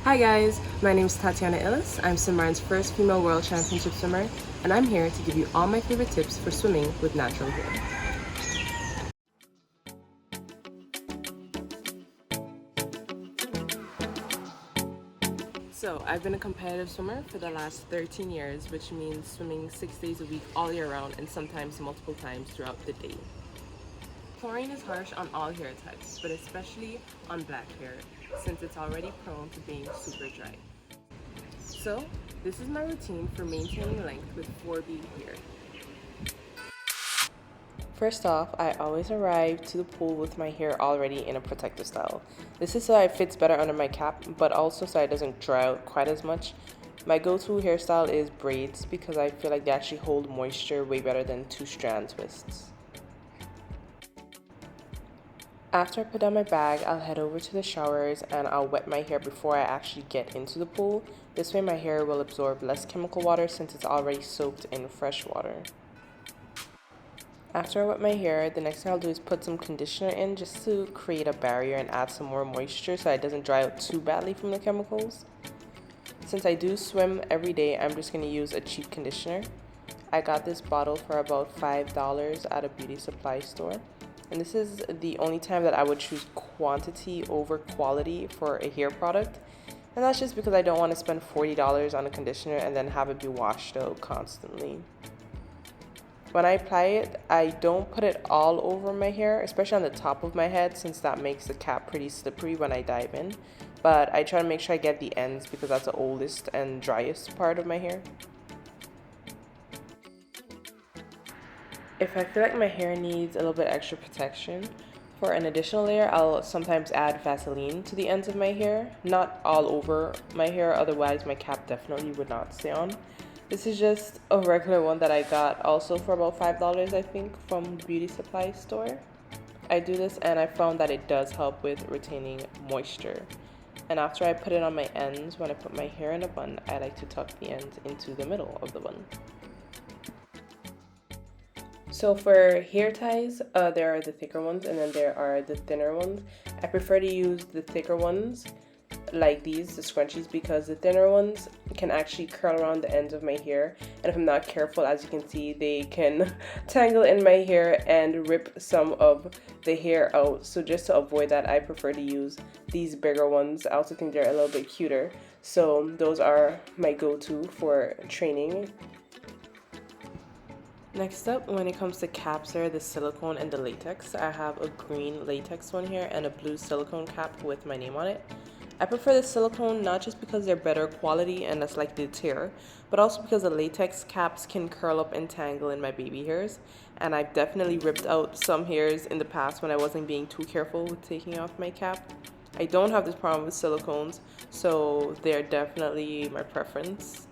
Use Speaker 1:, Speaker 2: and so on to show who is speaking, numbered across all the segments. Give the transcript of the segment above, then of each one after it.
Speaker 1: Hi guys, my name is Tatiana Illis. I'm Sint Maarten's first female world championship swimmer, and I'm here to give you all my favorite tips for swimming with natural hair. So, I've been a competitive swimmer for the last 13 years, which means swimming 6 days a week all year round and sometimes multiple times throughout the day. Chlorine is harsh on all hair types, but especially on black hair, since it's already prone to being super dry. So, this is my routine for maintaining length with 4B hair. First off, I always arrive to the pool with my hair already in a protective style. This is so it fits better under my cap, but also so it doesn't dry out quite as much. My go-to hairstyle is braids because I feel like they actually hold moisture way better than two-strand twists. After I put down my bag, I'll head over to the showers and I'll wet my hair before I actually get into the pool. This way my hair will absorb less chemical water since it's already soaked in fresh water. After I wet my hair, the next thing I'll do is put some conditioner in just to create a barrier and add some more moisture so it doesn't dry out too badly from the chemicals. Since I do swim every day, I'm just going to use a cheap conditioner. I got this bottle for about $5 at a beauty supply store. And this is the only time that I would choose quantity over quality for a hair product. And that's just because I don't want to spend $40 on a conditioner and then have it be washed out constantly. When I apply it, I don't put it all over my hair, especially on the top of my head, since that makes the cap pretty slippery when I dive in. But I try to make sure I get the ends because that's the oldest and driest part of my hair. If I feel like my hair needs a little bit extra protection, for an additional layer, I'll sometimes add Vaseline to the ends of my hair. Not all over my hair, otherwise my cap definitely would not stay on. This is just a regular one that I got also for about $5, I think, from the beauty supply store. I do this and I found that it does help with retaining moisture. And after I put it on my ends, when I put my hair in a bun, I like to tuck the ends into the middle of the bun. So for hair ties, there are the thicker ones and then there are the thinner ones. I prefer to use the thicker ones like these, the scrunchies, because the thinner ones can actually curl around the ends of my hair, and if I'm not careful, as you can see, they can tangle in my hair and rip some of the hair out. So just to avoid that, I prefer to use these bigger ones. I also think they're a little bit cuter, so those are my go-to for training. Next up, when it comes to caps, there are the silicone and the latex. I have a green latex one here and a blue silicone cap with my name on it. I prefer the silicone not just because they're better quality and less likely to tear, but also because the latex caps can curl up and tangle in my baby hairs. And I've definitely ripped out some hairs in the past when I wasn't being too careful with taking off my cap. I don't have this problem with silicones, so they're definitely my preference.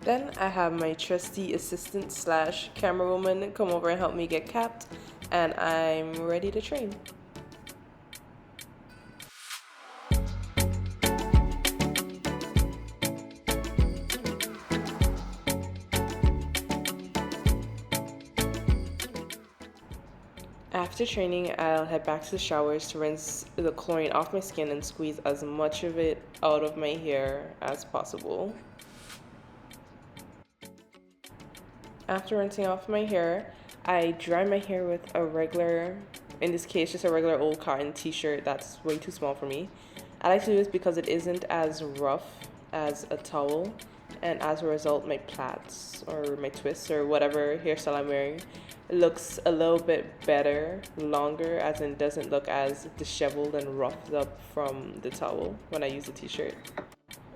Speaker 1: Then I have my trusty assistant slash camera woman come over and help me get capped, and I'm ready to train. After training, I'll head back to the showers to rinse the chlorine off my skin and squeeze as much of it out of my hair as possible. After rinsing off my hair, I dry my hair with a regular, in this case, just a regular old cotton t-shirt that's way too small for me. I like to do this because it isn't as rough as a towel, and as a result, my plaits or my twists or whatever hairstyle I'm wearing looks a little bit better, longer, as in doesn't look as disheveled and roughed up from the towel when I use the t-shirt.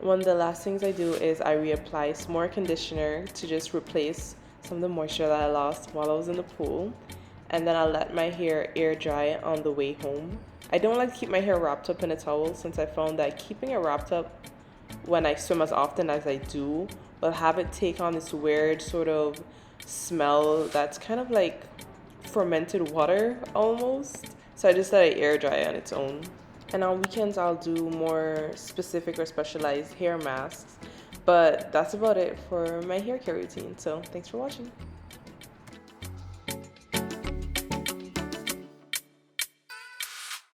Speaker 1: One of the last things I do is I reapply some more conditioner to just replace some of the moisture that I lost while I was in the pool, and then I'll let my hair air dry on the way home. I don't like to keep my hair wrapped up in a towel since I found that keeping it wrapped up when I swim as often as I do will have it take on this weird sort of smell that's kind of like fermented water almost. So I just let it air dry on its own. And on weekends I'll do more specific or specialized hair masks. But that's about it for my hair care routine. So thanks for watching.